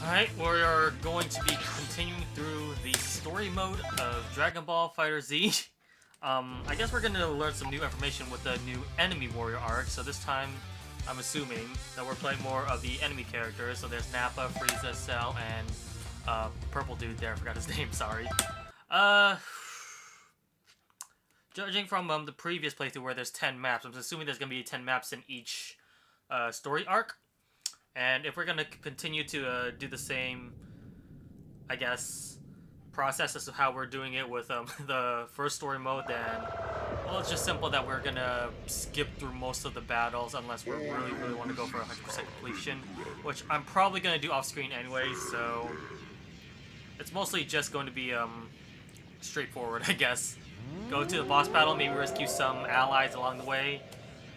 Alright, we are going to be continuing through the story mode of Dragon Ball FighterZ. I guess we're going to learn some new information with the new enemy warrior arc, so this time I'm assuming that we're playing more of the enemy characters. So there's Nappa, Frieza, Cell, and purple dude there, I forgot his name, sorry. Judging from the previous playthrough where there's 10 maps, I'm assuming there's going to be 10 maps in each story arc. And if we're going to continue to do the same, I guess, process as to how we're doing it with the first story mode, then, well, it's just simple that we're going to skip through most of the battles unless we really want to go for 100% completion, which I'm probably going to do off-screen anyway, so it's mostly just going to be straightforward, I guess. Go to the boss battle, maybe rescue some allies along the way.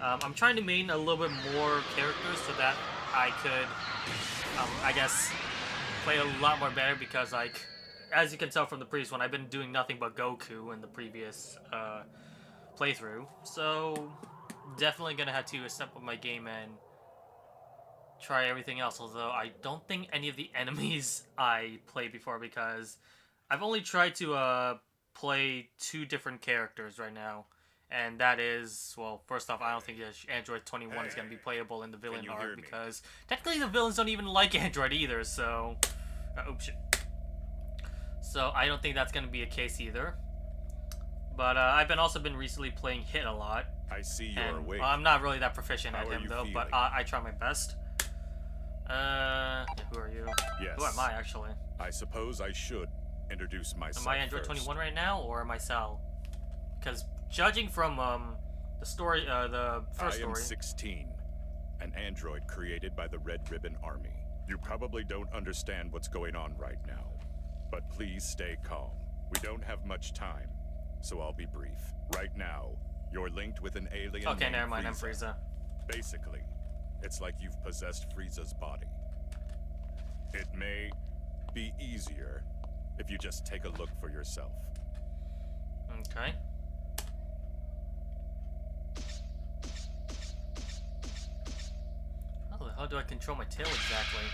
I'm trying to main a little bit more characters so that I could, I guess, play a lot more better because, like, as you can tell from the previous one, I've been doing nothing but Goku in the previous playthrough. So, definitely gonna have to step up my game and try everything else. Although, I don't think any of the enemies I played before because I've only tried to play 2 different characters right now. And that is, well, first off, I don't think Android 21 is going to be playable in the villain arc because technically the villains don't even like Android either, so... oops, shit. So I don't think that's going to be a case either. But I've also been recently playing Hit a lot. I see you're awake. I'm not really that proficient at him though, feeling? but I try my best. Yeah, who are you? Yes. Who am I, actually? I suppose I should introduce myself. Am I Android 21 right now, or am I Cell? Because judging from the story, the first story... I am 16, an android created by the Red Ribbon Army. You probably don't understand what's going on right now, but please stay calm. We don't have much time, so I'll be brief. Right now, you're linked with an alien Okay, named never mind, Frieza. I'm Frieza. Basically, it's like you've possessed Frieza's body. It may be easier if you just take a look for yourself. Okay. How do I control my tail exactly?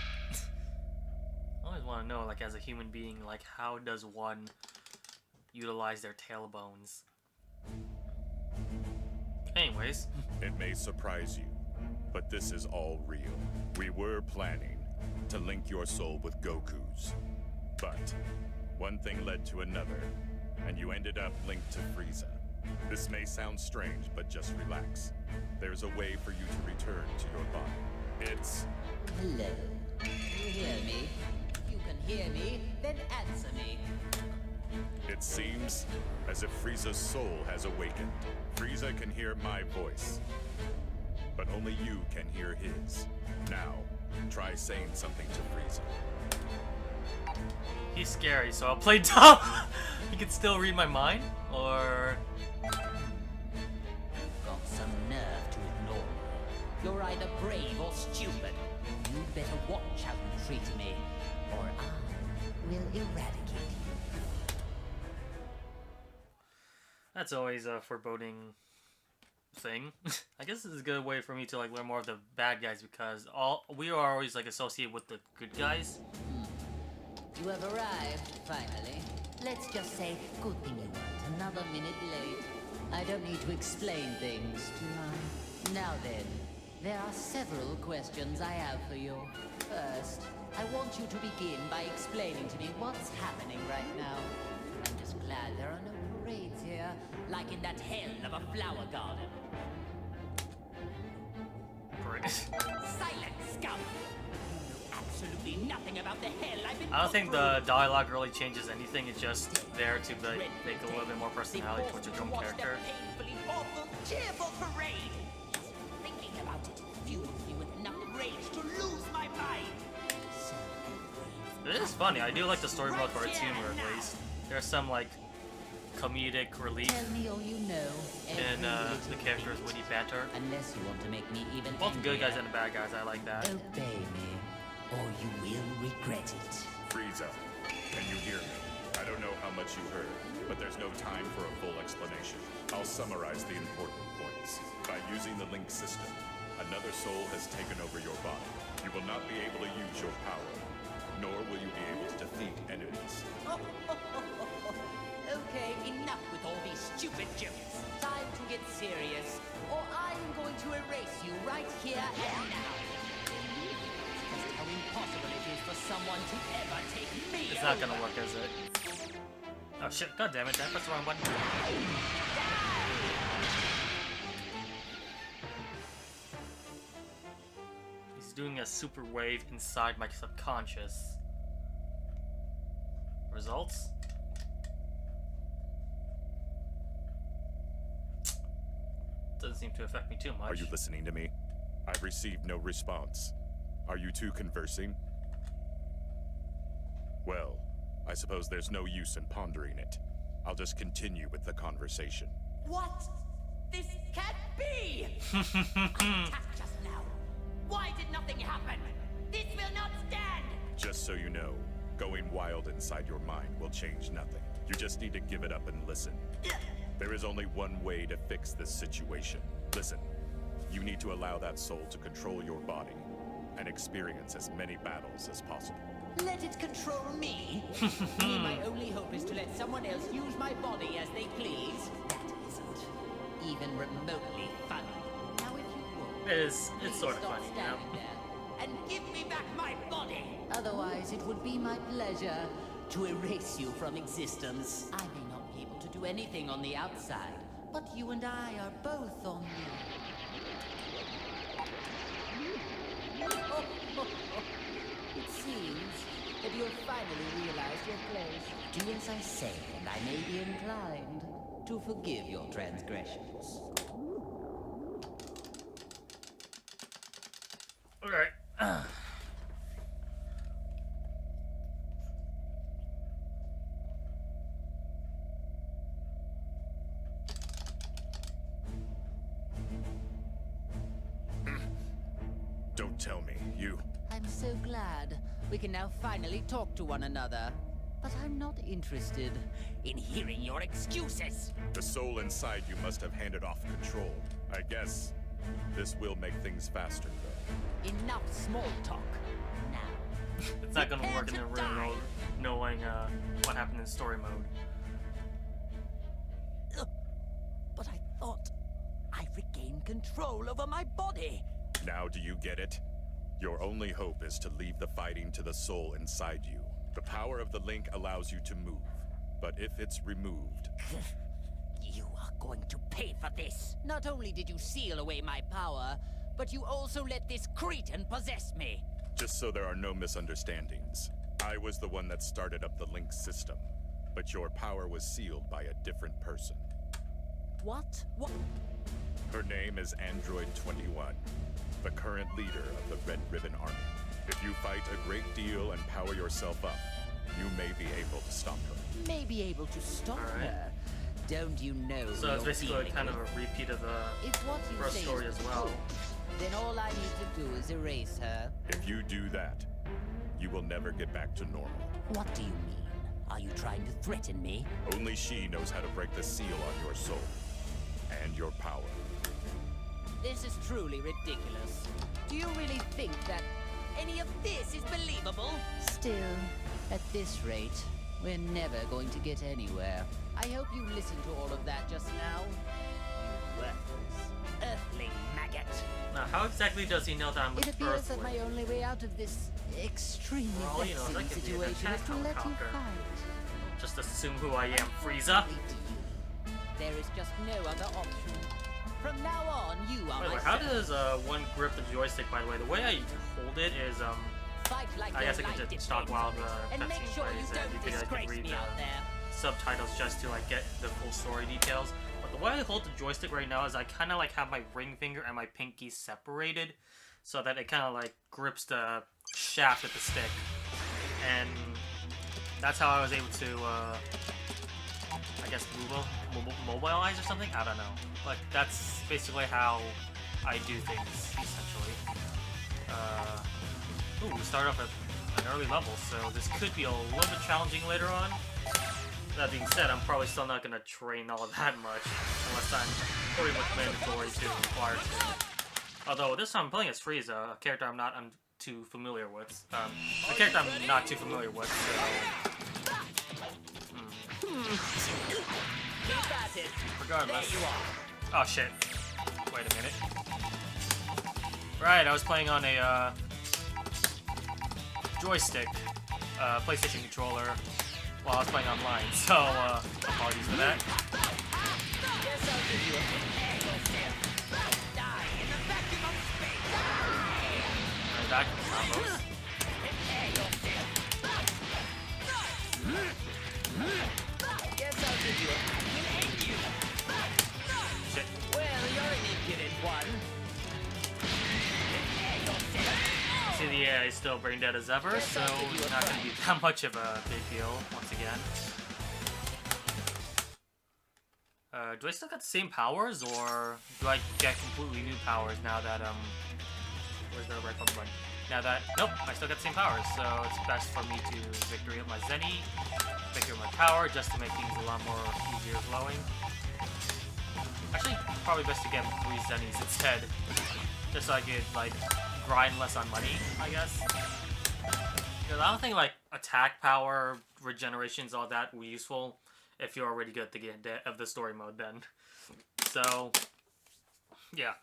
I always want to know, like, as a human being, like, how does one utilize their tailbones? Anyways. It may surprise you, but this is all real. We were planning to link your soul with Goku's, but one thing led to another, and you ended up linked to Frieza. This may sound strange, but just relax. There's a way for you to return to your body. It's... Hello. You hear me? If you can hear me, then answer me. It seems as if Frieza's soul has awakened. Frieza can hear my voice, but only you can hear his. Now, try saying something to Frieza. He's scary, so I'll play dumb. He can still read my mind, or... Got some nerve to ignore me. You're either brave or stupid. You'd better watch how you treat me, or I will eradicate you. That's always a foreboding thing. I guess this is a good way for me to, like, learn more of the bad guys because we are always, like, associated with the good guys. You have arrived, finally. Let's just say, good thing you weren't another minute late. I don't need to explain things, do I? Now then, there are several questions I have for you. First, I want you to begin by explaining to me what's happening right now. I'm just glad there are no parades here, like in that hell of a flower garden. Great. Silent scum! Absolutely nothing about the hell I've been I don't think the dialogue really changes anything. It's just there to make a little bit more personality towards your own character. Painfully awful, cheerful parade. Thinking about it fuels me with enough rage to lose my mind. It is funny. I do like the story mode for its humor, at least. There's some, like, comedic relief Tell me all you know. in the characters' witty banter. Unless you want to make me even Both the good guys angrier. and the bad guys, I like that. Obey me, or you will regret it. Frieza, can you hear me? I don't know how much you heard, but there's no time for a full explanation. I'll summarize the important points. By using the link system, another soul has taken over your body. You will not be able to use your power. nor will you be able to defeat enemies. Okay, enough with all these stupid jokes. Time to get serious, or I am going to erase you right here and now. Just how impossible it is for someone to ever take me It's not gonna over. work, is it? Oh shit, god damn it, I pressed the wrong button. He's doing a super wave inside my subconscious. Results? Doesn't seem to affect me too much. Are you listening to me? I've received no response. Are you two conversing? Well, I suppose there's no use in pondering it. I'll just continue with the conversation. What? This can't be! Attacked just now. Why did nothing happen? This will not stand! Just so you know, going wild inside your mind will change nothing. You just need to give it up and listen. There is only one way to fix this situation. Listen, you need to allow that soul to control your body and experience as many battles as possible. Let it control me? My only hope is to let someone else use my body as they please. That isn't even remotely funny. Now if you would, It's please sort of stop funny, you know? standing there and give me back my body. Otherwise, it would be my pleasure to erase you from existence. I may not be able to do anything on the outside, but you and I are both on the... It seems that you have finally realized your place. Do as I say, and I may be inclined to forgive your transgressions. Alright. Don't tell me, you... I'm so glad we can now finally talk to one another. But I'm not interested in hearing your excuses. The soul inside you must have handed off control. I guess this will make things faster, though. Enough small talk. Now, It's not gonna work in the Prepare to real world, knowing what happened in story mode. but I thought I regained control over my body. Now do you get it? Your only hope is to leave the fighting to the soul inside you. The power of the link allows you to move, but if it's removed... You are going to pay for this. Not only did you seal away my power, but you also let this cretin possess me. Just so there are no misunderstandings, I was the one that started up the link system, but your power was sealed by a different person. What? What? Her name is Android 21, the current leader of the Red Ribbon Army. If you fight a great deal and power yourself up, you may be able to stop her. May be able to stop Alright. her. Don't you know? So who it's you're basically dealing kind of with? a repeat of the If what you first say story is as well. true, then all I need to do is erase her. If you do that, you will never get back to normal. What do you mean? Are you trying to threaten me? Only she knows how to break the seal on your soul and your power. This is truly ridiculous. Do you really think that any of this is believable? Still, at this rate, we're never going to get anywhere. I hope you listened to all of that just now. You worthless, earthling maggot. Now, how exactly does he know that I'm It an appears that my Earthling? only way out of this extremely Well, you know, vexing that could be an situation is attack to let you helicopter. fight. Just assume who I am, Frieza. There is just no other option. From now on, you are By the way, my how servant. does one grip the joystick? By the way, the way I hold it is Fight like I guess I your could life just stop while the and make cutscene sure you plays, and don't you can disgrace read me the out there. subtitles just to like get the full story details. But the way I hold the joystick right now is I kind of like have my ring finger and my pinky separated, so that it kind of like grips the shaft of the stick, and that's how I was able to, I guess, mobilize or something. I don't know, but that's basically how I do things essentially. Ooh, we start off at an early level, so this could be a little bit challenging later on. That being said, I'm probably still not going to train all of that much, unless I'm pretty much mandatory to require to. Although this time I'm playing as Frieza, a character I'm not too familiar with. A character I'm not too familiar with, so... Regardless. Oh shit. Wait a minute. Right, I was playing on a joystick, PlayStation controller, while I was playing online, so apologies for that. Right back to combos. Shit. Well, you're an impudent one. See, the AI is still brain dead as ever, so not going to be that much of a big deal once again. Do I still got the same powers, or do I get completely new powers now that, where's the right button? Now that, nope, I still got the same powers, so it's best for me to victory up my Zenny, victory up my power, just to make things a lot more easier flowing. Actually, probably best to get 3 Zennies instead, just so I could, like, grind less on money, I guess. Because I don't think, like, attack power, regenerations, all that were useful if you're already good at the end of the story mode then. So, yeah.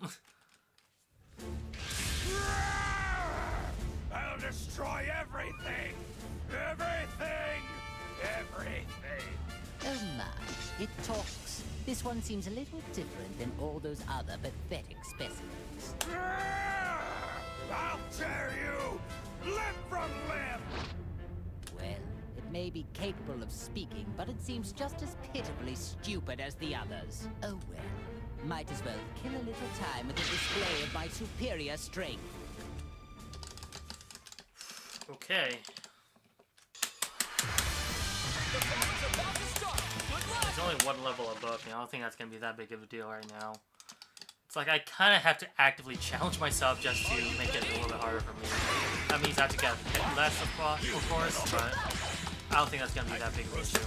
I'll destroy everything! Everything! Everything! Oh my, it talks. This one seems a little different than all those other pathetic specimens. I'll tear you limb from limb! Well, it may be capable of speaking, but it seems just as pitifully stupid as the others. Oh well, might as well kill a little time with a display of my superior strength. Okay. There's only one level above me. I don't think that's going to be that big of a deal right now. It's like I kind of have to actively challenge myself just to make it a little bit harder for me. That means I have to get hit less, of course, but I don't think that's going to be that big of an issue.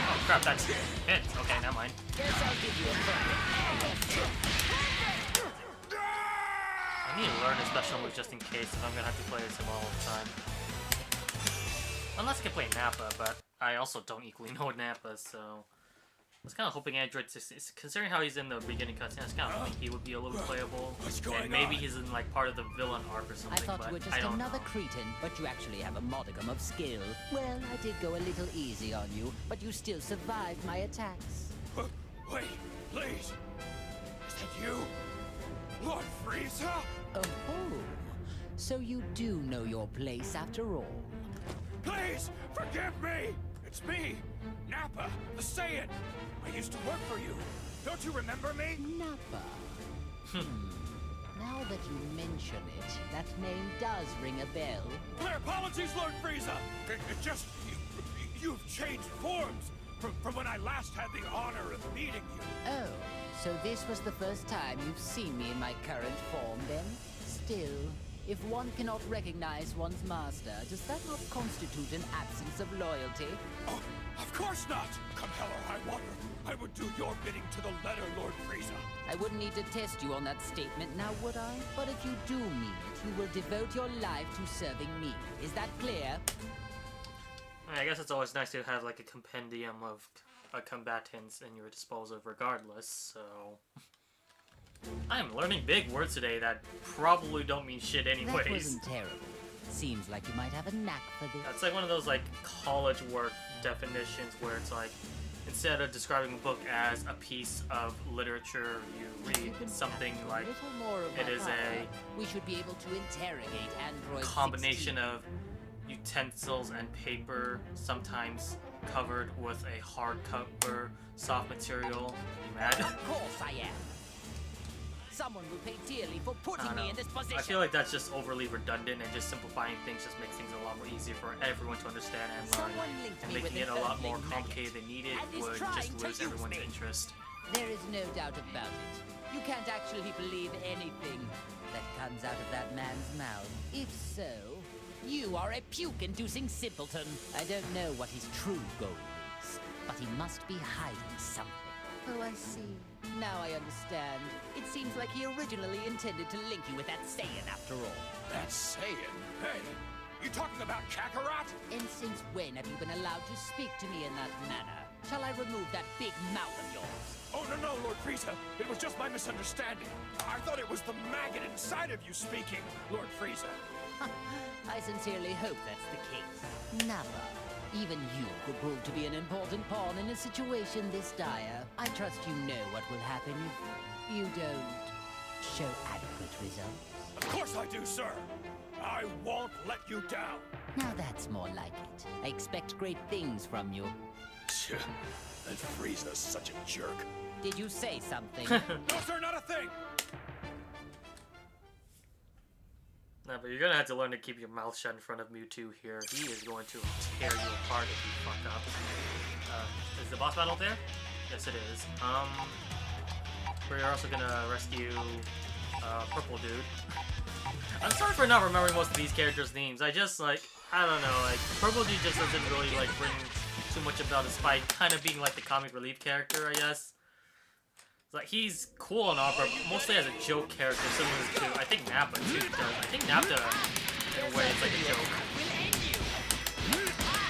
Oh crap, that's hit. Okay, never mind. I need to learn a special move just in case if I'm gonna have to play as him all the time. Unless I can play Nappa, but I also don't equally know Nappa, so I was kind of hoping Android 6, considering how he's in the beginning cutscene, I was kind of hoping he would be a little playable, and maybe he's in like part of the villain arc or something. I thought but you were just another cretin, but you actually have a modicum of skill. Well, I did go a little easy on you, but you still survived my attacks. Wait, please! Is that you? Lord Frieza? Oh, so you do know your place after all. Please, forgive me! It's me, Nappa, the Saiyan. I used to work for you. Don't you remember me? Nappa. Now that you mention it, that name does ring a bell. My apologies, Lord Frieza! It just... You've changed forms from when I last had the honor of meeting you. Oh, so this was the first time you've seen me in my current form, then? Still, if one cannot recognize one's master, does that not constitute an absence of loyalty? Oh, of course not! Come hell or high water, I would do your bidding to the letter, Lord Frieza. I wouldn't need to test you on that statement now, would I? But if you do mean it, you will devote your life to serving me. Is that clear? I guess it's always nice to have like a compendium of combatants in your disposal regardless, so... I'm learning big words today that probably don't mean shit anyways. That wasn't terrible. Seems like you might have a knack for this. That's like one of those like college work definitions where it's like, instead of describing a book as a piece of literature, you read something like it is we should be able to interrogate Android combination of utensils and paper, sometimes covered with a hardcover soft material. You mad? Of course I am. Someone will pay dearly for putting me in this position. I feel like that's just overly redundant, and just simplifying things just makes things a lot more easier for everyone to understand and learn. And making it a lot more complicated than needed would just lose everyone's interest. There is no doubt about it. You can't actually believe anything that comes out of that man's mouth. If so, You are a puke-inducing simpleton. I don't know what his true goal is, but he must be hiding something. Oh, I see. Now I understand. It seems like he originally intended to link you with that Saiyan after all. That's saying. Hey, you talking about Kakarot? And since when have you been allowed to speak to me in that manner? Shall I remove that big mouth of yours? Oh, no, Lord Frieza. It was just my misunderstanding. I thought it was the maggot inside of you speaking, Lord Frieza. I sincerely hope that's the case. Nappa, even you could prove to be an important pawn in a situation this dire. I trust you know what will happen if you don't show adequate results. Of course I do, sir. I won't let you down. Now that's more like it. I expect great things from you. That Frieza's such a jerk. Did you say something? No, sir, not a thing. No, but you're gonna have to learn to keep your mouth shut in front of Mewtwo here. He is going to tear you apart if you fuck up. Is the boss battle there? Yes, it is. We're also gonna rescue Purple Dude. I'm sorry for not remembering most of these characters' names. I just, like, I don't know, like, Purple Dude just doesn't really, like, bring too much about despite kind of being, like, the comic relief character, I guess. Like, he's cool and all, but mostly as a joke character, similar to, I think, Nappa, too, because I think Nappa, in a way, is like a joke.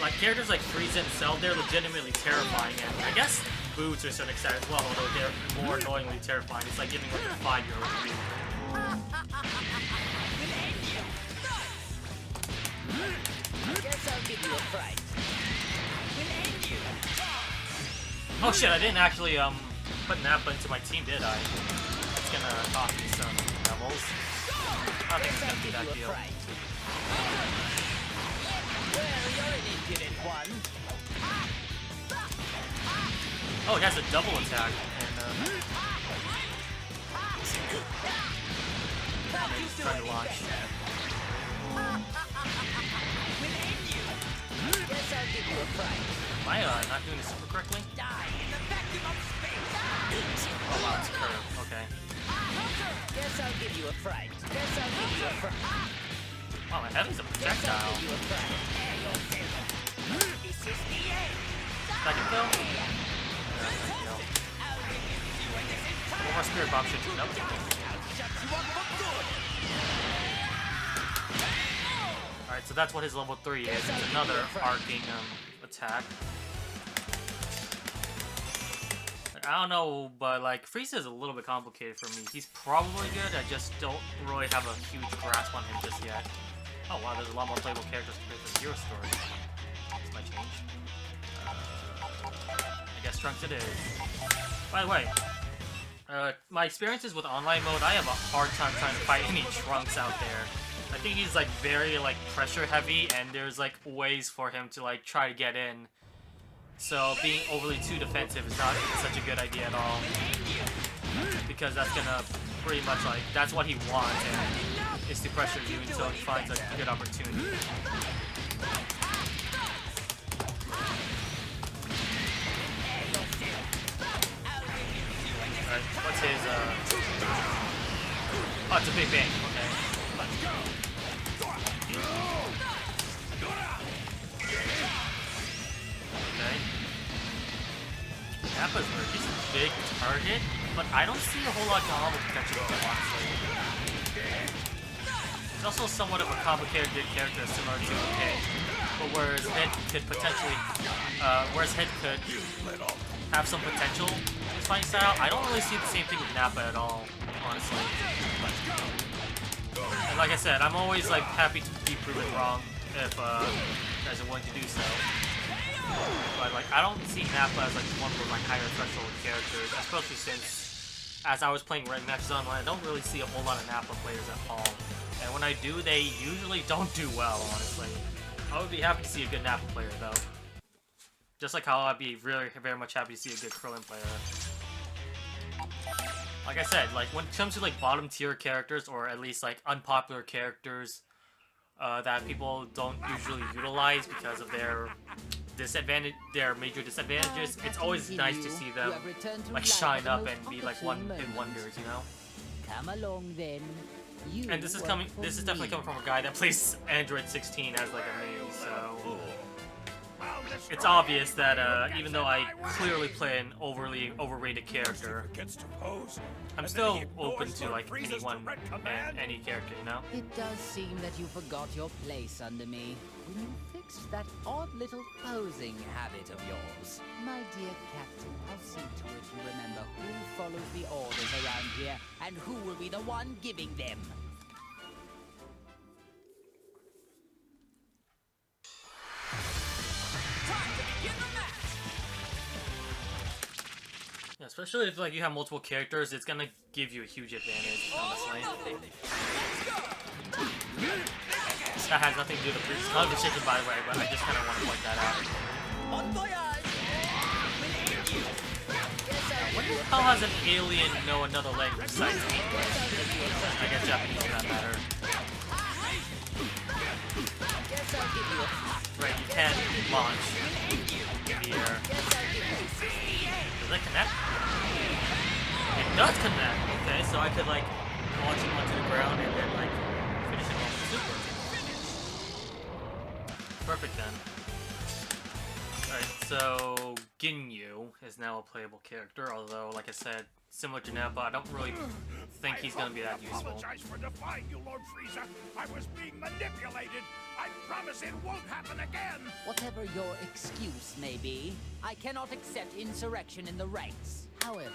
Like, characters like Frieza and Cell, they're legitimately terrifying, and I guess Boo to a certain extent as well, although they're more annoyingly terrifying. It's like giving, like, a 5-year-old a read. Guess I'll give you a fright. Oh shit, I didn't actually, put Nappa into my team, did I? It's gonna cost me some levels. I don't think it's gonna be that deal. Well, you're an impudent one. Oh, it has a double attack, and, he's trying to launch. Guess I'll give you a fright. Am I, not doing this super correctly? Die in the vacuum of space. Oh wow, it's a curve, okay. Guess I'll give you a fright. Guess I'll give you a fright. Wow, my heavy's a Guess I'll projectile. give you a fright. This is the end. Second kill? Yeah, second kill. One more Spirit Bomb should do it. Alright, so that's what his level 3 is. It's another arcing attack. I don't know, but like Frieza is a little bit complicated for me. He's probably good, I just don't really have a huge grasp on him just yet. Oh wow, there's a lot more playable characters compared to Zero Story. This might change. I guess Trunks it is. By the way, my experiences with online mode, I have a hard time trying to fight any Trunks out there. I think he's like very like pressure heavy, and there's like ways for him to like try to get in. So being overly too defensive is not such a good idea at all, because that's gonna pretty much like that's what he wants, and is to pressure you until he finds a good opportunity. Alright, what's his oh, it's a big bang, okay. Okay. Nappa's hurt. He's a big target, but I don't see a whole lot of combo potential with him, honestly. He's also somewhat of a complicated character similar to Hit, but whereas Hit could potentially, have some potential in his fighting style, I don't really see the same thing with Nappa at all, honestly. And like I said, I'm always like happy to be proven wrong if you guys are willing to do so. But like, I don't see Nappa as like one of the like higher threshold characters, especially since as I was playing ranked matches online, I don't really see a whole lot of Nappa players at all. And when I do, they usually don't do well, honestly. I would be happy to see a good Nappa player though. Just like how I'd be really very much happy to see a good Krillin player. Like I said, like when it comes to like bottom tier characters, or at least like unpopular characters that people don't usually utilize because of their major disadvantages, it's always nice to see them like shine up and be like one-hit wonders, you know? Come along then. You And this is work for definitely me. coming from a guy that plays Android 16 as like a main, so I'll destroy it's obvious that anyone who even gets though in I my way. clearly play an overly overrated character, Gets to pose, I'm and still then he open ignores to Lord like Frieza's anyone direct and command. any character, you know? It does seem that you forgot your place under me when you fixed that odd little posing habit of yours. My dear Captain, I'll see to it you remember who follows the orders around here and who will be the one giving them. Yeah, especially if like you have multiple characters, it's gonna give you a huge advantage, honestly. That has nothing to do with the previous conversation, by the way, but I just kind of want to point that out. When the hell has an alien know another language besides English? I guess Japanese for that matter. Right, you can't launch in the air. Does that connect? It does connect! Okay, so I could like launch him onto the ground and then like finish him off with super. Perfect then. Alright, so Ginyu is now a playable character, although like I said, similar to Nappa, I don't really think he's gonna be that I useful. apologize for defying you, Lord Frieza. I was being manipulated. I promise it won't happen again. Whatever your excuse may be, I cannot accept insurrection in the ranks. However,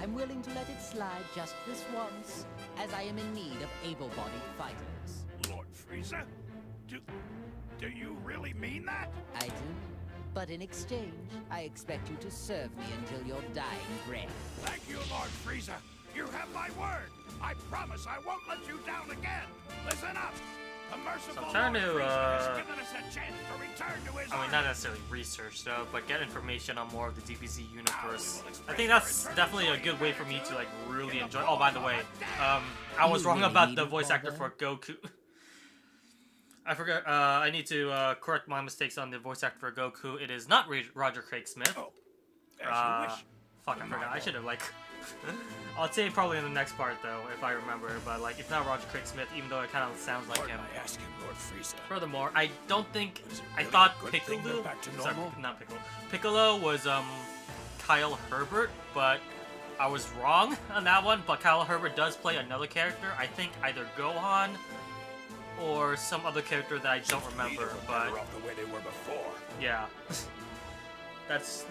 I'm willing to let it slide just this once, as I am in need of able-bodied fighters. Lord Frieza? Do you really mean that? I do. But in exchange, I expect you to serve me until your dying breath. Thank you, Lord Frieza. You have my word. I promise I won't let you down again. Listen up. The merciful So I'm trying Lord to, Frieza has given us a chance to return to his I mean, army. not necessarily research though, but get information on more of the DBZ universe. I think that's definitely a good way for me to like really enjoy. Oh, by the way, I was You wrong really about the needn't voice actor bother? for Goku. I forgot. I need to correct my mistakes on the voice actor for Goku. It is not Roger Craig Smith. Oh, as you wish. Fuck, I forgot. I should have like. I'll say probably in the next part though, if I remember. But like, it's not Roger Craig Smith, even though it kind of sounds like him. I ask him, Lord Frieza. Furthermore, I don't think Is it I really thought a good thing Piccolo. they're back to Sorry, normal? not Piccolo. Piccolo was Kyle Herbert, but I was wrong on that one. But Kyle Herbert does play another character. I think either Gohan or some other character that I don't remember. But Better off the way they were before. yeah, that's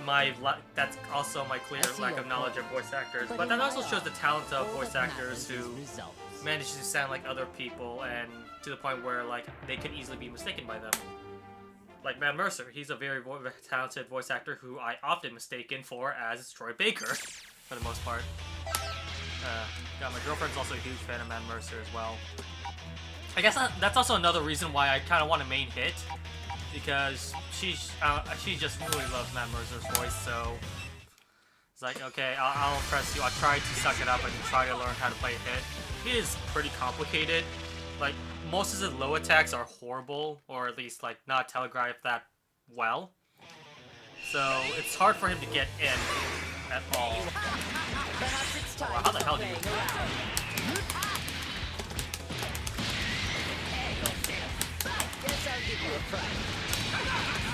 also my clear I see lack your of knowledge of point. voice actors. But But in that also my shows the eyes, talent of all voice that actors matters is who results. manage to sound like other people, and to the point where like they can easily be mistaken by them. Like Matt Mercer, he's a very talented voice actor who I often mistaken for as Troy Baker, for the most part. Yeah, my girlfriend's also a huge fan of Matt Mercer as well. I guess that's also another reason why I kind of want a main hit, because she just really loves Matt Mercer's voice, so it's like, okay, I'll impress you. I'll try to suck it up and try to learn how to play a hit. It is pretty complicated. Like, most of his low attacks are horrible, or at least, like, not telegraphed that well. So, it's hard for him to get in at all. Perhaps it's time Wow, how the hell did to you play around. Guess I'll give you a fright.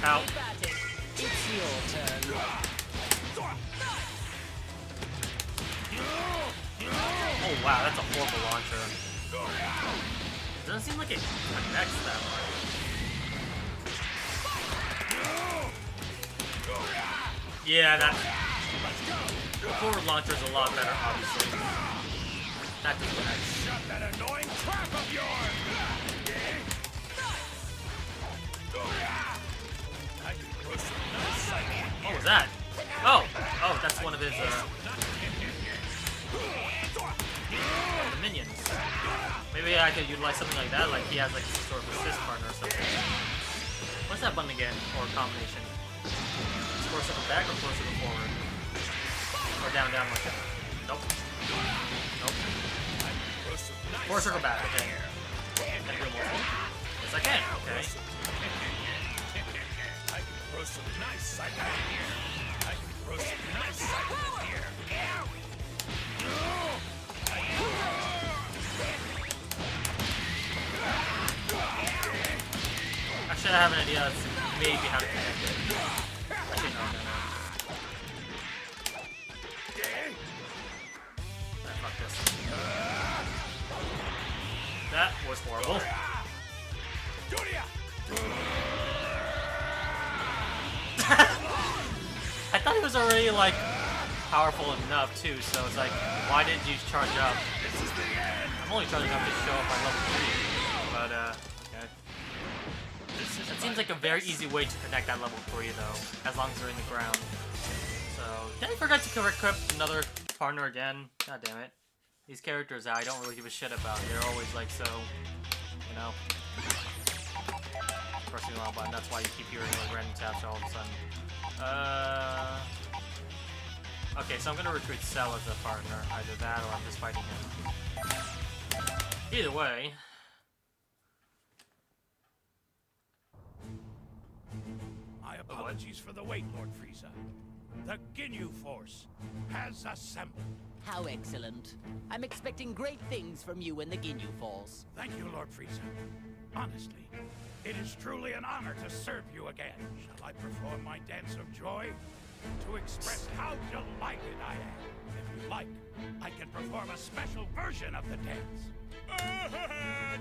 Ow. Keep at it. It's your turn. Oh, wow, that's a horrible launcher. Doesn't seem like it connects that much. Yeah, that forward launcher's a lot better, obviously. That doesn't connect. Shut that annoying trap of yours! I can push some nice psychic. What was that? Oh, that's one of his, the minions. Maybe I could utilize something like that, like he has like some sort of assist partner or something. What's that button again, or combination? Forward circle back or forward circle forward? Or down, down like that? Nope. Nope. Forward circle back, okay. Can I do more? Yes, I can, okay. I can throw some nice psychic. I can Actually, I have an idea. That's maybe how to connect it. Actually, no. Right, fuck this. That was horrible. I thought he was already, like, powerful enough, too, so it's like, why did you charge up? I'm only charging up to show up my level 3, but, okay. It seems like a very easy way to connect that level 3, though, as long as they're in the ground. So, did I forget to equip another partner again? God damn it. These characters I don't really give a shit about. They're always, like, so, you know, pressing the wrong button. That's why you keep hearing, like, random taps all of a sudden. Okay, so I'm gonna recruit Cell as a partner. Either that or I'm just fighting him. Either way. My apologies for the wait, Lord Frieza. The Ginyu Force has assembled. How excellent. I'm expecting great things from you and the Ginyu Force. Thank you, Lord Frieza. Honestly, it is truly an honor to serve you again. Shall I perform my dance of joy? To express how delighted I am. If you like, I can perform a special version of the dance.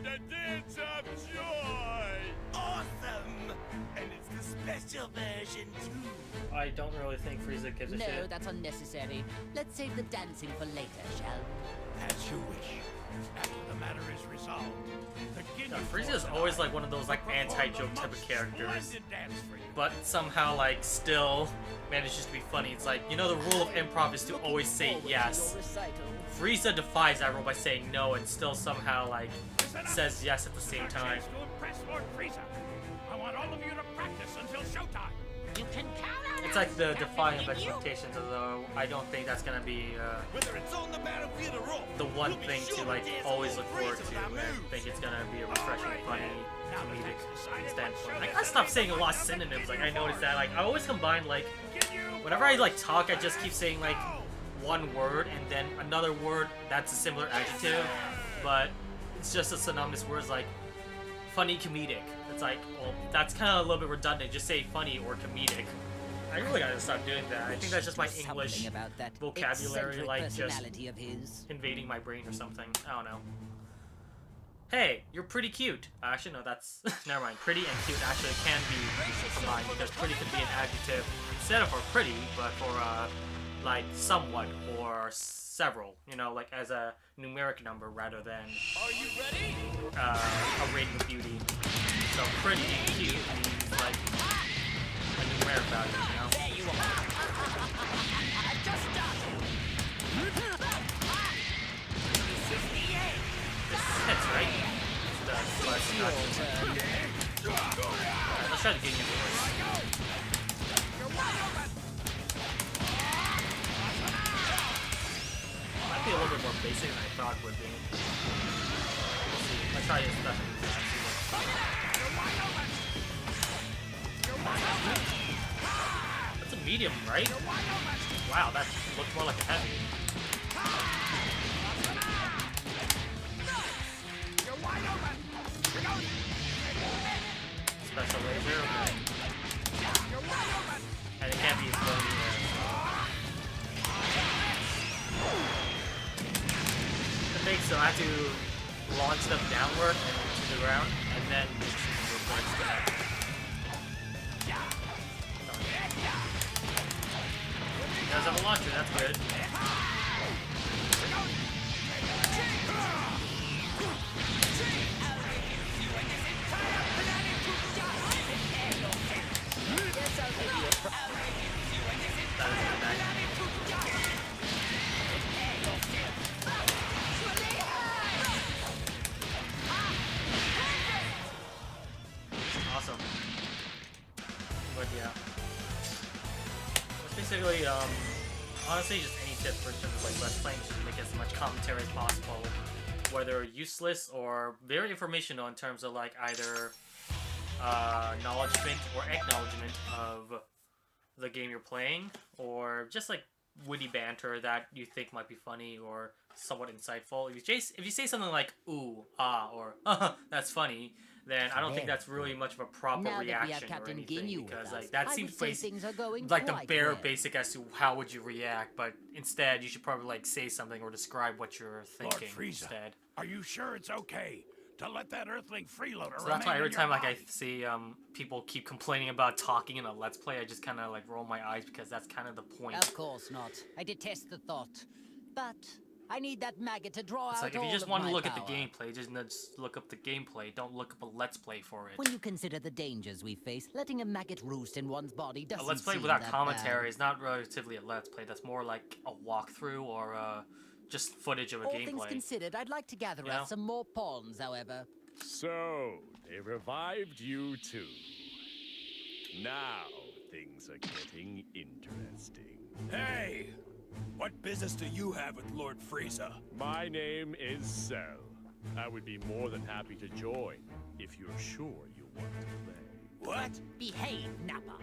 The dance of joy! Awesome! And it's the special version too. I don't really think Frieza gives a No, shit. that's unnecessary. Let's save the dancing for later, shall we? As you wish. After the matter is resolved, the Ginyu Yeah, Force Frieza is and always I like one of those like will perform anti-joke a type of most characters, splendid dance for you. but somehow like still manages to be funny. It's like, you know, the rule of improv is to always say yes. Frieza defies that rule by saying no and still somehow like Listen up. says yes at the same Our time. chance to impress Lord Frieza. I want all of you to practice until showtime. You can count on It's like the defying of expectations, although I don't think that's gonna be Whether it's on the battlefield or off, the one we'll be thing sure to like dance always all look forward Frieza to. with our I moves. think it's gonna be a refreshing, Alright, funny, then. Now the comedic text decided, standpoint. let's Like, show I this stopped saying a lot of everyone of the synonyms. Like, Ginyu I noticed Force. that. Like, I always combine like Ginyu whenever I like Force. talk, I just keep saying like one word and then another word that's a similar adjective, but it's just a synonymous word like funny, comedic. It's like, well, that's kind of a little bit redundant. Just say funny or comedic. I really gotta stop doing that. I think that's just my English Something about that vocabulary, eccentric like just personality of his. invading my brain or something. I don't know. Hey, you're pretty cute. Actually, no, that's never mind. Pretty and cute actually can be combined because pretty could be an adjective instead of for pretty, but for like somewhat or several. You know, like as a numeric number rather than Are you ready? a rating of beauty. So pretty and cute means like a numeric value. You know. There you are. Just stop. This hits, right? It does. Alright, let's try to get you first. Might be a little bit more basic than I thought it would be. We'll see. Let's try his special move and see what. That's a medium, right? Wow, that looks more like a heavy. Special laser, okay. And it can't be thrown either. The thing, so I have to launch them downward and to the ground, and then reverse that. He does have a launcher, that's good. That is good, nice. Awesome. But yeah. That's basically, honestly, just any tip for terms of like Let's Playing, just to make as much commentary as possible. Whether useless or very informational in terms of like either acknowledgement or acknowledgement of the game you're playing, or just like witty banter that you think might be funny or somewhat insightful. If you say something like "ooh, ah," or "that's funny," then I don't think that's really much of a proper Now that we have reaction or Captain anything, Ginyu with because us, like that I seems would say things are going like the quite bare well. basic as to how would you react. But instead, you should probably like say something or describe what you're Lord thinking Frieza, instead. are you sure it's okay to let that Earthling freeloader So that's why remain every in your time like I body? see people keep complaining about talking in a Let's Play, I just kind of like roll my eyes because that's kind of the point. Of course not. I detest the thought. But I need that maggot to draw It's out like if all you just of want to my look at the power. gameplay, just look up the gameplay. Don't look up a Let's Play for it. When you consider the dangers we face, letting a maggot roost in one's body A doesn't Let's Play seem without that commentary bad. is not relatively a Let's Play. That's more like a walkthrough or just footage of a All things gameplay. considered, I'd like to gather Yeah. us some more pawns, however. So, they revived you too. Now, things are getting interesting. Hey! What business do you have with Lord Frieza? My name is Cell. I would be more than happy to join if you're sure you want to play. What? Behave, Nappa.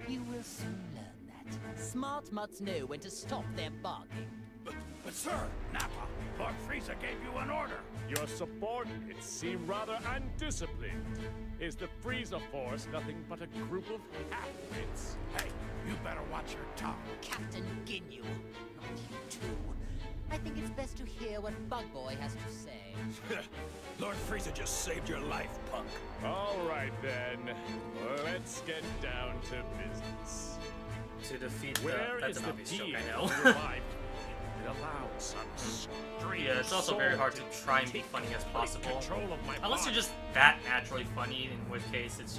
You will soon learn that. Smart mutts know when to stop their barking. But sir, Nappa, Lord Frieza gave you an order. Your subordinates seem rather undisciplined. Is the Frieza Force nothing but a group of half-wits? Hey, you better watch your tongue. Captain Ginyu, not you too. I think it's best to hear what Bug Boy has to say. Lord Frieza just saved your life, punk. All right then, let's get down to business. To defeat Where that's is an the obvious joke, deal I know. to revive it allowed some strange Yeah, it's also very soul hard to try and be funny as take possible. control of my Unless you're body. just that naturally funny, in which case it's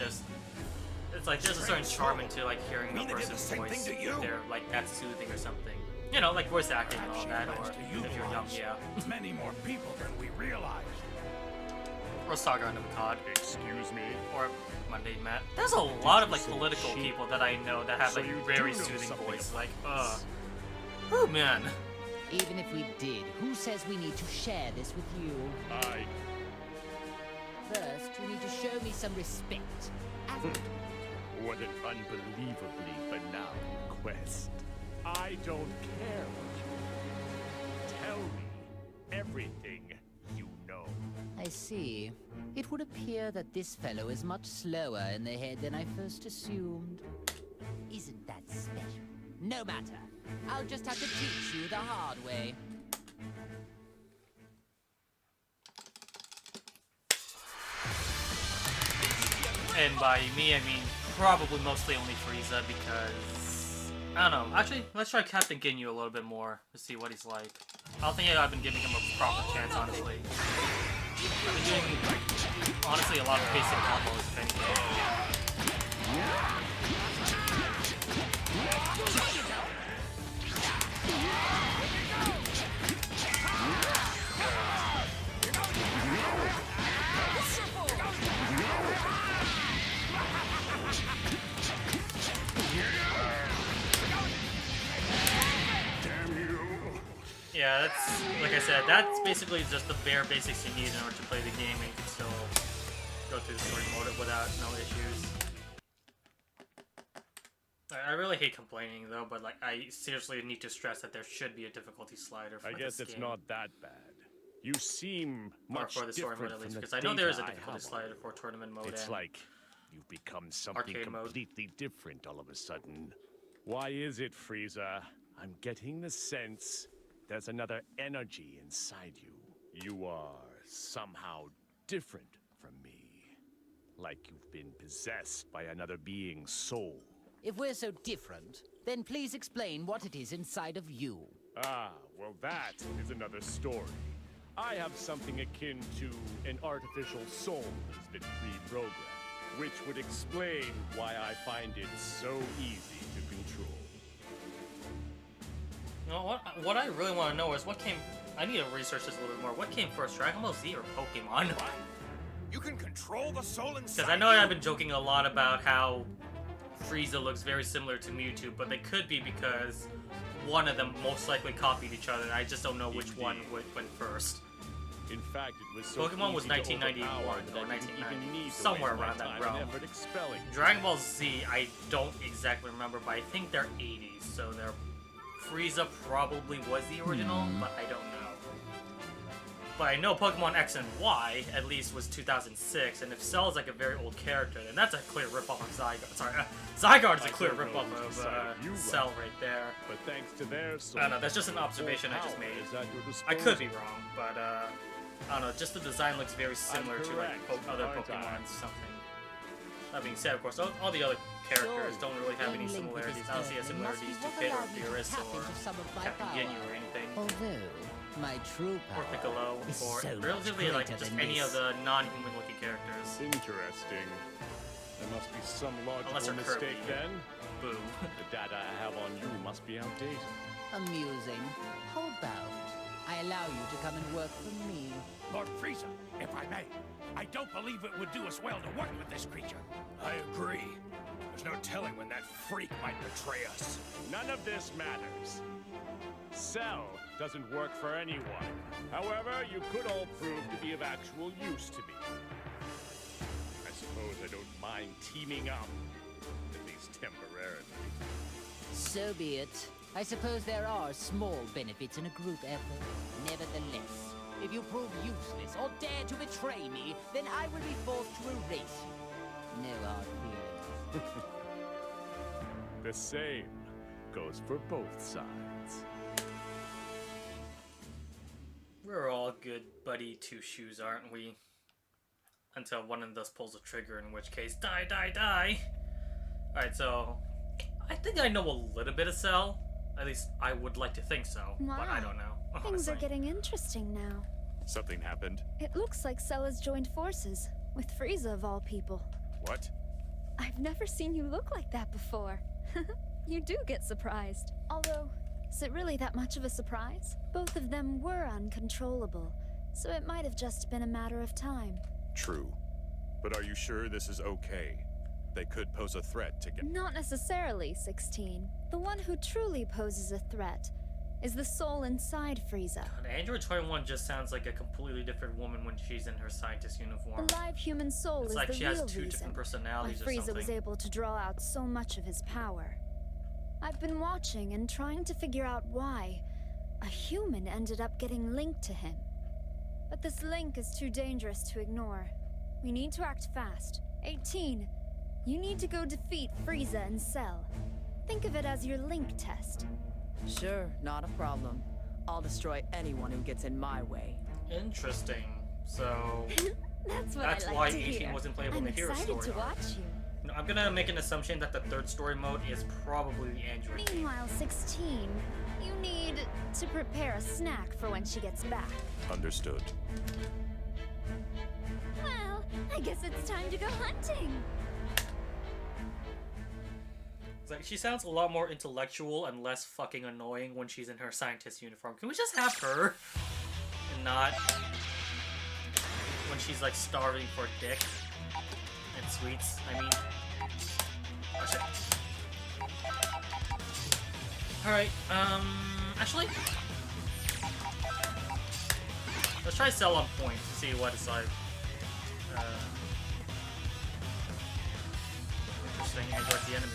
like there's a certain charm into like hearing Mean a they did the person's same voice. thing to you? If they're like that soothing or something. You know, like voice acting and all that, or Perhaps she if you're young, realize yeah. Many more people than we realized. Or Saga under the COD. Excuse me? Or Mundane Matt. There's a lot of like say political sheep? people that I know that have So like you very do know soothing something voice. about Like, this. oh man. Even if we did, who says we need to share this with you? First, you need to show me some respect. As What an unbelievably banal request. I don't care what you want. Tell me everything you know. I see. It would appear that this fellow is much slower in the head than I first assumed. Isn't that special? No matter. I'll just have to teach you the hard way. And by me, I mean probably mostly only Frieza because I don't know. Actually, let's try Captain Ginyu a little bit more to see what he's like. I don't think I've been giving him a proper chance, honestly. I've been doing, honestly, a lot of basic combos, if anything. Yeah, that's, like I said, that's basically just the bare basics you need in order to play the game, and you can still go through the story mode without no issues. I really hate complaining though, but like I seriously need to stress that there should be a difficulty slider for I guess this it's game. not that bad. You seem Or much for the story mode different at least, from the because I know there is a data I difficulty have on slider you. for tournament mode. It's and like you've become something Arcade mode. completely different all of a sudden. Why is it, Frieza? I'm getting the sense there's another energy inside you. You are somehow different from me. Like you've been possessed by another being's soul. If we're so different, then please explain what it is inside of you. Ah, well that is another story. I have something akin to an artificial soul that's been pre-programmed, which would explain why I find it so easy to control. You know, what I really want to know is what came. I need to research this a little bit more. What came first, Dragon Ball Z or Pokemon? What? You can control the soul inside Because I know you? I've been joking a lot about how Frieza looks very similar to Mewtwo, but they could be because one of them most likely copied each other. And I just don't know which one went first. In fact, it was so Pokemon was easy to 1991 overpower that or I didn't even 1990, need to somewhere waste my around that time and realm. effort expelling you. Dragon Ball Z, I don't exactly remember, but I think they're 80s, so their Frieza probably was the original, but I don't know. But I know Pokemon X and Y at least was 2006, and if Cell is like a very old character, then that's a clear ripoff of Zygarde. Sorry, Zygarde is a clear ripoff of Cell right there. But thanks to their I don't know, that's just an observation I just made. I could be wrong, but I don't know, just the design looks very similar to like other Pokemon something. That being said, of course, all the other characters don't really have any similarities. I don't see any similarities to Pit or Beerus or Captain Ginyu or anything. Although, my true Or power Piccolo, is or so relatively much like greater just than any this. of the non-human looking characters. Interesting. There must be some Unless logical they're mistake Kirby. then. Boom. The data I have on you must be outdated. Amusing. How about I allow you to come and work for me? Lord Frieza, if I may, I don't believe it would do us well to work with this creature. I agree. There's no telling when that freak might betray us. None of this matters. Cell doesn't work for anyone. However, you could all prove to be of actual use to me. I suppose I don't mind teaming up, at least temporarily. So be it. I suppose there are small benefits in a group effort. Nevertheless, if you prove useless or dare to betray me, then I will be forced to erase you. No hard feelings. The same goes for both sides. We're all good buddy two shoes, aren't we? Until one of us pulls a trigger, in which case, die, die, die! Alright, so I think I know a little bit of Cell. At least I would like to think so, but I don't know. Things are honestly. getting interesting now. Something happened? It looks like Cell has joined forces, with Frieza of all people. What? I've never seen you look like that before. You do get surprised. Although, is it really that much of a surprise? Both of them were uncontrollable, so it might have just been a matter of time. True. But are you sure this is okay? They could pose a threat to get... Not necessarily, 16. The one who truly poses a threat is the soul inside Frieza. God, Android 21 just sounds like a completely different woman when she's in her scientist uniform. The live human soul It's is like the she real has two reason different why personalities or Frieza something. was able to draw out so much of his power. I've been watching and trying to figure out why a human ended up getting linked to him. But this link is too dangerous to ignore. We need to act fast. 18, you need to go defeat Frieza and Cell. Think of it as your link test. Sure, not a problem. I'll destroy anyone who gets in my way. Interesting. So That's what that's I like why to 18 hear. wasn't playable I'm in the hero excited story to arc. watch you. No, I'm gonna make an assumption that the third story mode is probably the Android team. Meanwhile, 16, you need to prepare a snack for when she gets back. Understood. Well, I guess it's time to go hunting. It's like she sounds a lot more intellectual and less fucking annoying when she's in her scientist uniform. Can we just have her and not when she's like starving for dick and sweets? I mean, oh shit. All right. Actually, let's try Cell on point to see what it's like. Interesting. Android's the enemy.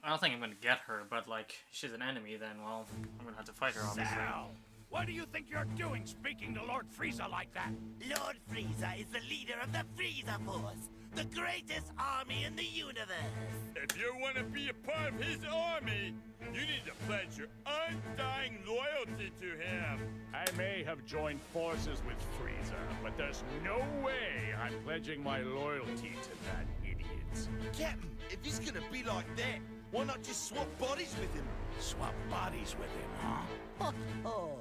I don't think I'm gonna get her, but like, she's an enemy, then, well, I'm gonna have to fight her, obviously. Cell, what do you think you're doing speaking to Lord Frieza like that? Lord Frieza is the leader of the Frieza Force, the greatest army in the universe. If you want to be a part of his army, you need to pledge your undying loyalty to him. I may have joined forces with Frieza, but there's no way I'm pledging my loyalty to that idiot. Captain, if he's gonna be like that, why not just swap bodies with him? Swap bodies with him, huh? Oh,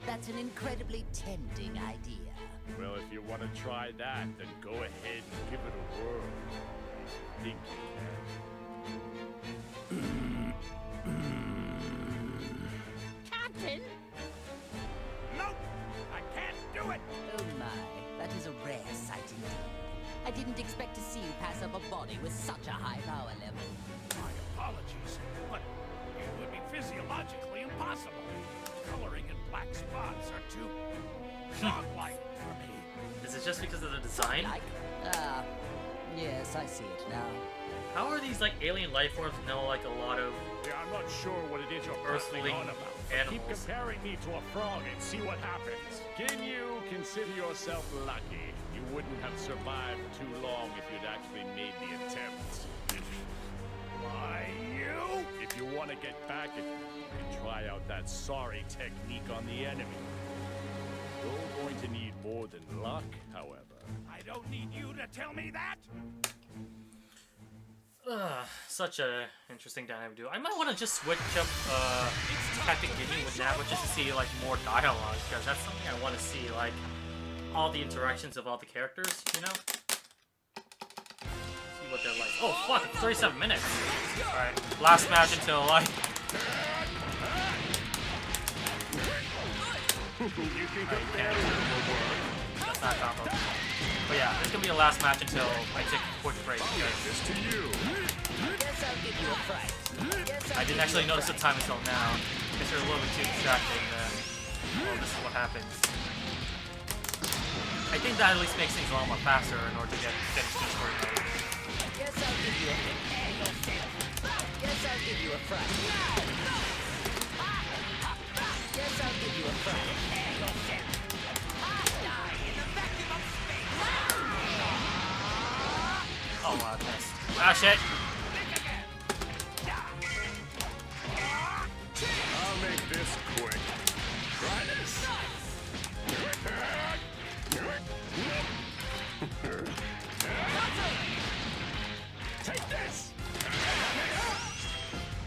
that's an incredibly tempting idea. Well, if you want to try that, then go ahead and give it a whirl. I think you Captain? Nope, I can't do it. Oh my, that is a rare sight indeed. I didn't expect to see you pass up a body with such a high power level. My apologies, but it would be physiologically impossible. Coloring and black spots are too frog-like for me. Is it just because of the design? Like? Ah, yes, I see it now. How are these like alien life forms know like a lot of Yeah, I'm not sure what it is you're Earthling earthling on about. Keep animals? comparing me to a frog and see what happens. Can you consider yourself lucky? You wouldn't have survived too long if you'd actually made the attempt. Why, you? If you want to get back at me, you can try out that sorry technique on the enemy. You're going to need more than luck, however. I don't need you to tell me that. Such a interesting dynamic duo. I might want to just switch up Captain Gideon with Nava just to see like more dialogue, because that's something I want to see, like all the interactions of all the characters, you know? See what they're like. Oh fuck, it's 37 minutes. Alright, last match until like that's not combo. But yeah, this is gonna be the last match until I take a quick break. This to you. Guess I'll give you a fright. I didn't actually notice the time until now. Guess you're a little bit too distracting. Oh, this is what happens. I think that at least makes things a lot more faster in order to get finished the story mode. Guess I'll give you a Guess I'll give you a fright. Guess I'll give you a fright. Oh wow, I missed. Ah shit! I'll make this quick. Try this. Take this.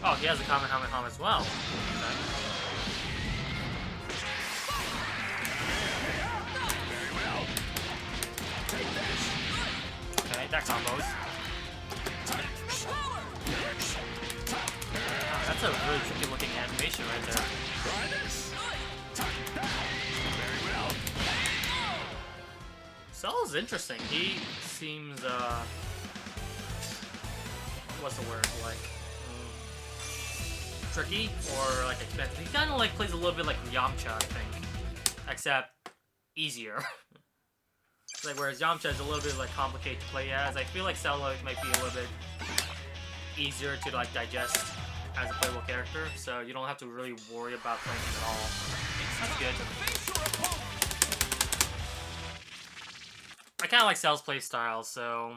Oh, he has a Kamehameha as well. Okay. Okay, that combos. Oh, that's a really tricky looking animation right there. Cell is interesting. He seems, what's the word, like, tricky or like expensive. He kind of like plays a little bit like Yamcha, I think, except easier. Like whereas Yamcha is a little bit like complicated to play as, I feel like Cell might be a little bit easier to like digest as a playable character, so you don't have to really worry about playing him at all. That's good. I kind of like Cell's play style, so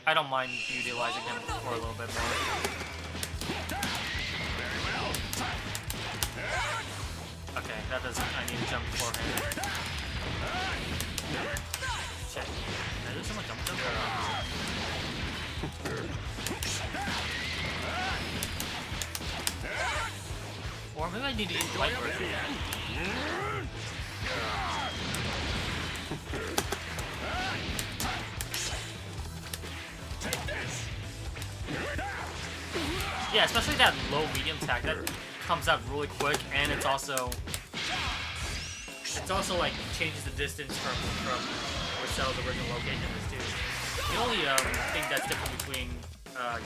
I don't mind utilizing him for a little bit more. Okay, that doesn't. I need to jump for him. Shit. Did I do someone jump? Or maybe I need to use the light version. Yeah, especially that low medium attack that comes out really quick, and it's also like changes the distance from where Cell's original location is too. The only thing that's different between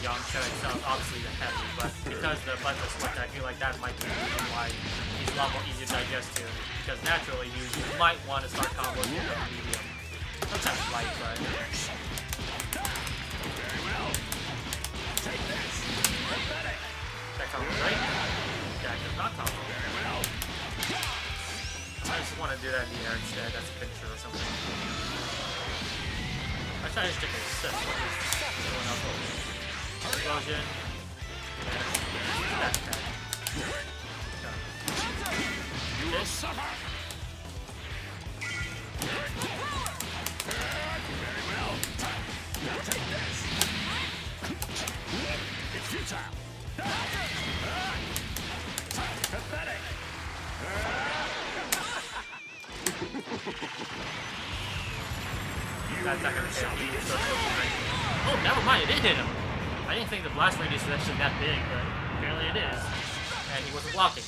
Yamcha and Cell is obviously the heavy, but because the buttons are split, I feel like that might be the reason why he's a lot more easy to digest to. Because naturally, you might want to start combos with the medium. Sometimes light, but that combo, right? That does not combo. I just want to do that in the air instead. That's a finisher or something. I try to stick a set. Everyone else will. Explosion. And that attack. You will suffer. Very well. Now take this. It's futile. Pathetic. That's not gonna hit me. Oh, never mind, it did hit him. I didn't think the blast radius was actually that big, but apparently it is. And he wasn't blocking. I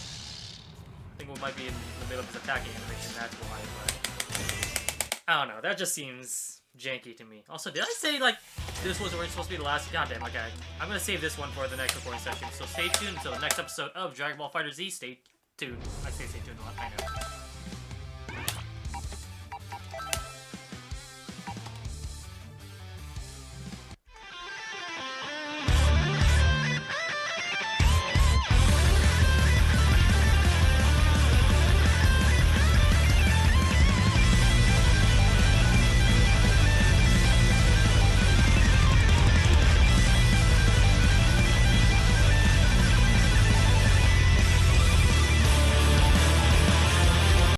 think we might be in the middle of his attacking animation, that's why, but I don't know, that just seems janky to me. Also, did I say, like, this was supposed to be the last? Goddamn, okay. I'm gonna save this one for the next recording session, so stay tuned until the next episode of Dragon Ball FighterZ. Stay Tune. I say tune a lot, I know.